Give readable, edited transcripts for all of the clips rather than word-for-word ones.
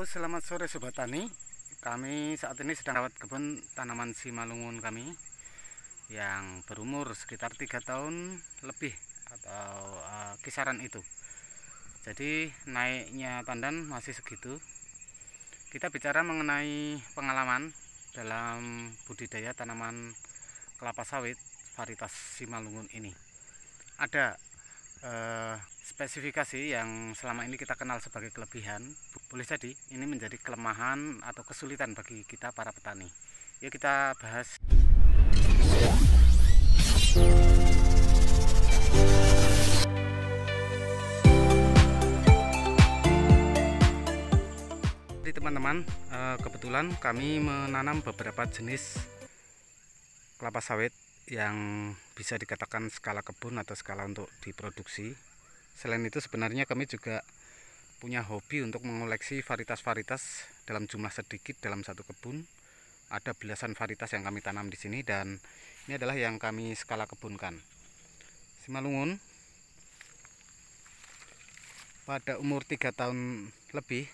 Halo, selamat sore Sobat Tani. Kami saat ini sedang rawat kebun tanaman Simalungun kami yang berumur sekitar 3 tahun lebih atau kisaran itu. Jadi naiknya tandan masih segitu. Kita bicara mengenai pengalaman dalam budidaya tanaman kelapa sawit varietas Simalungun ini. Ada spesifikasi yang selama ini kita kenal sebagai kelebihan, boleh jadi ini menjadi kelemahan atau kesulitan bagi kita para petani. Yuk kita bahas. Jadi teman-teman, kebetulan kami menanam beberapa jenis kelapa sawit yang bisa dikatakan skala kebun atau skala untuk diproduksi. Selain itu sebenarnya kami juga punya hobi untuk mengoleksi varietas-varietas dalam jumlah sedikit dalam satu kebun. Ada belasan varietas yang kami tanam di sini dan ini adalah yang kami skala kebunkan. Simalungun pada umur 3 tahun lebih,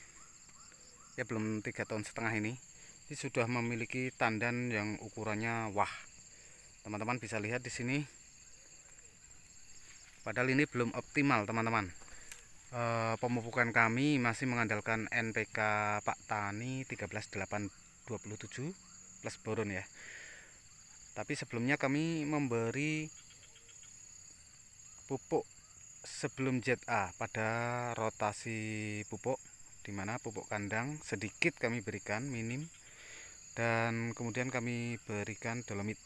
ya belum 3 tahun setengah ini sudah memiliki tandan yang ukurannya wah. Teman-teman bisa lihat di sini. Padahal ini belum optimal, teman-teman. Pemupukan kami masih mengandalkan NPK Pak Tani 13827 plus boron ya. Tapi sebelumnya kami memberi pupuk sebelum ZA pada rotasi pupuk, dimana pupuk kandang sedikit kami berikan, minim, dan kemudian kami berikan dolomit.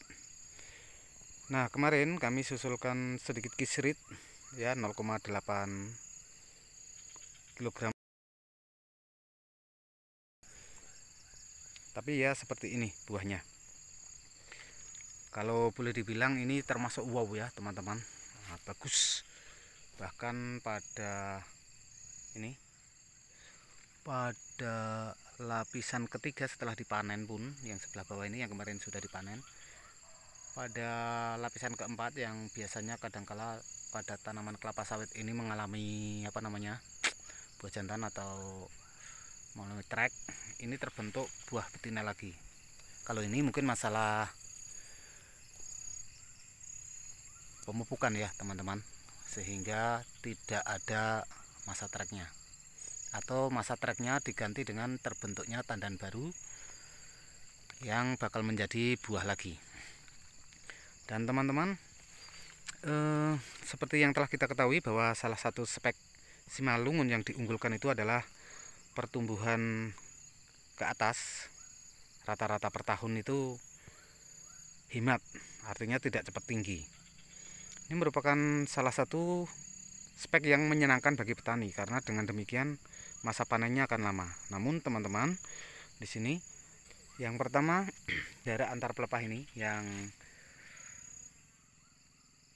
Nah, kemarin kami susulkan sedikit kisrit ya, 0,8 kg. Tapi ya seperti ini buahnya. Kalau boleh dibilang ini termasuk wow ya, teman-teman. Nah, bagus. Bahkan pada lapisan ketiga setelah dipanen pun, yang sebelah bawah ini yang kemarin sudah dipanen, pada lapisan keempat yang biasanya kadangkala pada tanaman kelapa sawit ini mengalami buah jantan atau mengalami trek, ini terbentuk buah betina lagi. Kalau ini mungkin masalah pemupukan ya teman-teman, sehingga tidak ada masa treknya, atau masa treknya diganti dengan terbentuknya tandan baru yang bakal menjadi buah lagi. Dan teman-teman, seperti yang telah kita ketahui bahwa salah satu spek Simalungun yang diunggulkan itu adalah pertumbuhan ke atas rata-rata per tahun itu hemat, artinya tidak cepat tinggi. Ini merupakan salah satu spek yang menyenangkan bagi petani karena dengan demikian masa panennya akan lama. Namun teman-teman, di sini yang pertama jarak antar pelepah ini yang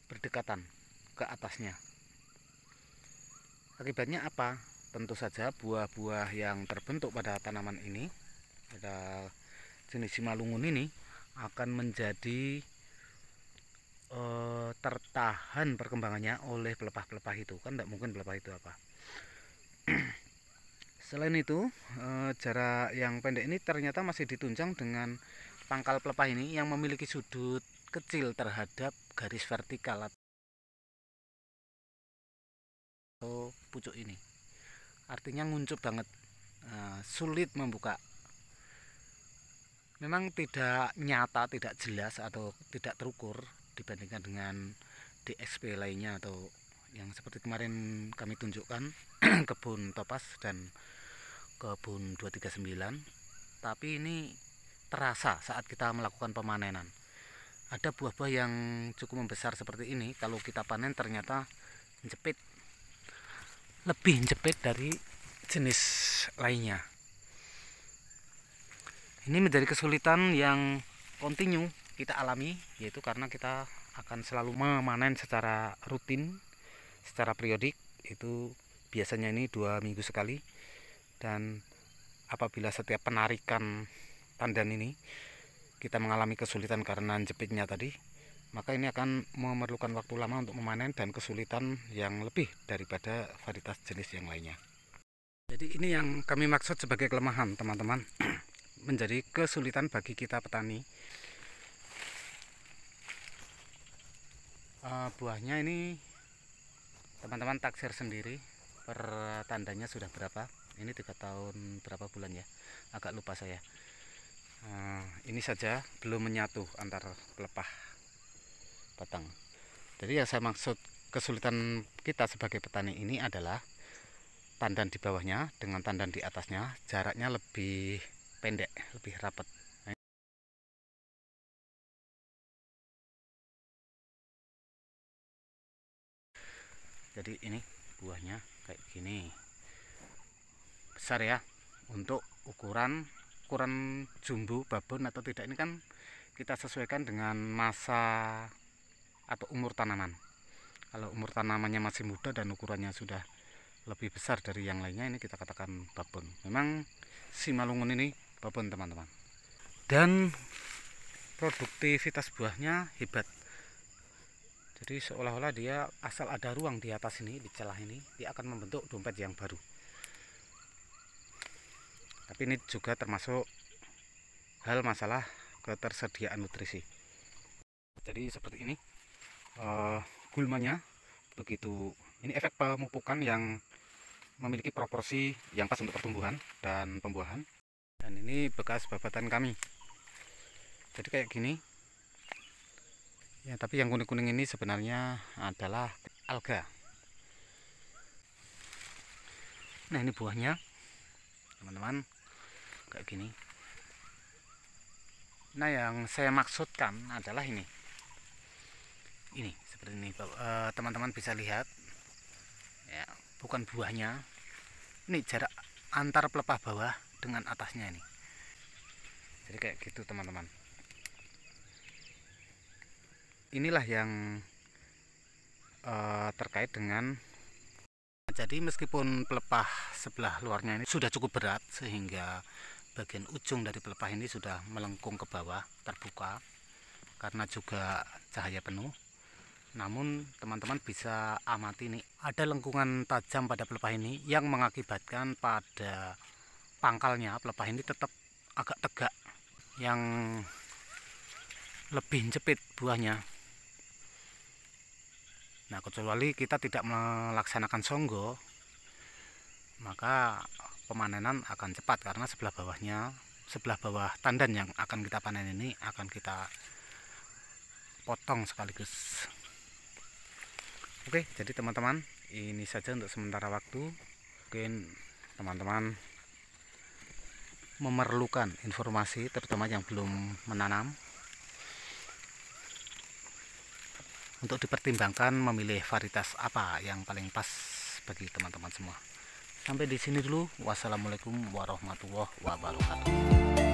berdekatan ke atasnya. Akibatnya apa? Tentu saja buah-buah yang terbentuk pada tanaman ini, pada jenis Simalungun ini, akan menjadi tertahan perkembangannya oleh pelepah-pelepah itu. Kan tidak mungkin pelepah itu apa. Selain itu, jarak yang pendek ini ternyata masih ditunjang dengan pangkal pelepah ini yang memiliki sudut kecil terhadap garis vertikal atau pucuk ini, artinya nguncup banget, sulit membuka. Memang tidak nyata, tidak jelas atau tidak terukur dibandingkan dengan DXP lainnya atau yang seperti kemarin kami tunjukkan kebun Topaz dan kebun 239. Tapi ini terasa saat kita melakukan pemanenan. Ada buah-buah yang cukup membesar seperti ini, kalau kita panen ternyata lebih jepit dari jenis lainnya. Ini menjadi kesulitan yang kontinu kita alami, yaitu karena kita akan selalu memanen secara rutin, secara periodik. Itu biasanya ini 2 minggu sekali. Dan apabila setiap penarikan tandan ini kita mengalami kesulitan karena jepitnya tadi, maka ini akan memerlukan waktu lama untuk memanen dan kesulitan yang lebih daripada varietas jenis yang lainnya. Jadi ini yang kami maksud sebagai kelemahan teman-teman. Menjadi kesulitan bagi kita petani. Buahnya ini teman-teman taksir sendiri per tandanya sudah berapa. Ini 3 tahun berapa bulan ya, agak lupa saya. Ini saja belum menyatu antar pelepah batang. Jadi yang saya maksud kesulitan kita sebagai petani ini adalah tandan di bawahnya dengan tandan di atasnya jaraknya lebih pendek, lebih rapat. Jadi ini buahnya kayak gini, besar ya. Untuk ukuran jumbo, babon atau tidak ini kan kita sesuaikan dengan masa atau umur tanaman. Kalau umur tanamannya masih muda dan ukurannya sudah lebih besar dari yang lainnya, ini kita katakan babon. Memang Simalungun ini babon teman-teman. Dan produktivitas buahnya hebat. Jadi seolah-olah dia asal ada ruang di atas ini, di celah ini, dia akan membentuk dompet yang baru. Tapi ini juga termasuk hal masalah ketersediaan nutrisi. Jadi seperti ini gulmanya begitu. Ini efek pemupukan yang memiliki proporsi yang pas untuk pertumbuhan dan pembuahan. Dan ini bekas babatan kami. Jadi kayak gini. Ya, tapi yang kuning-kuning ini sebenarnya adalah alga. Nah, ini buahnya, teman-teman, kayak gini. Nah, yang saya maksudkan adalah ini. Ini seperti ini, teman-teman bisa lihat. Ya, bukan buahnya. Ini jarak antar pelepah bawah dengan atasnya ini. Jadi kayak gitu, teman-teman. Inilah yang terkait dengan, jadi meskipun pelepah sebelah luarnya ini sudah cukup berat sehingga bagian ujung dari pelepah ini sudah melengkung ke bawah, terbuka karena juga cahaya penuh. Namun teman-teman bisa amati nih, ada lengkungan tajam pada pelepah ini yang mengakibatkan pada pangkalnya pelepah ini tetap agak tegak, yang lebih jepit buahnya. Nah, kecuali kita tidak melaksanakan songgo, maka pemanenan akan cepat karena sebelah bawah tandan yang akan kita panen ini akan kita potong sekaligus. Oke, jadi teman-teman, ini saja untuk sementara waktu. Mungkin teman-teman memerlukan informasi, terutama yang belum menanam, untuk dipertimbangkan memilih varietas apa yang paling pas bagi teman-teman semua. Sampai di sini dulu. Wassalamualaikum warahmatullahi wabarakatuh.